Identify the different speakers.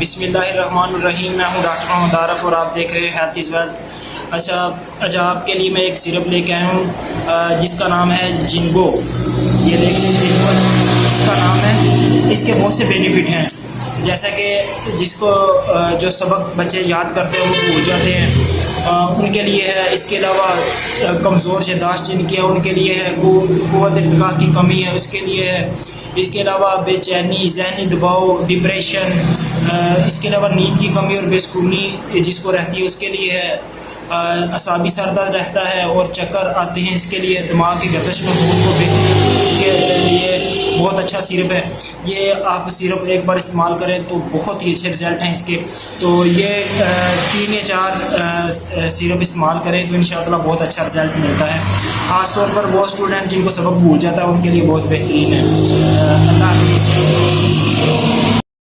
Speaker 1: بسم اللہ الرحمن الرحیم۔ میں ہوں ڈاکٹر محمد عارف اور آپ دیکھ رہے ہیں ہیلتھ از ویلتھ۔ اچھا آپ کے لیے میں ایک سیرپ لے کے آیا ہوں جس کا نام ہے جنگو۔ یہ دیکھیں جنگو اس کا نام ہے۔ اس کے بہت سے بینیفٹ ہیں، جیسا کہ جس کو جو سبق بچے یاد کرتے ہیں وہ بھول جاتے ہیں ان کے لیے ہے۔ اس کے علاوہ کمزور یادداشت جن کی ہے ان کے لیے ہے، قوت ارتقاء کی کمی ہے اس کے لیے ہے۔ اس کے علاوہ بے چینی، ذہنی دباؤ، ڈپریشن، اس کے علاوہ نیند کی کمی اور بے سکونی جس کو رہتی ہے اس کے لیے ہے۔ اعصابی سر درد رہتا ہے اور چکر آتے ہیں اس کے لیے۔ دماغ کی گردش میں خون کو بہتری کے لیے بہت اچھا سیرپ ہے یہ۔ آپ سیرپ ایک بار استعمال کریں تو بہت ہی اچھے رزلٹ ہیں اس کے۔ تو یہ 3 یا 4 سیرپ استعمال کریں تو انشاءاللہ بہت اچھا رزلٹ ملتا ہے۔ خاص طور پر وہ اسٹوڈنٹ جن کو سبق بھول جاتا ہے ان کے لیے بہت بہترین ہے۔ اللہ حافظ۔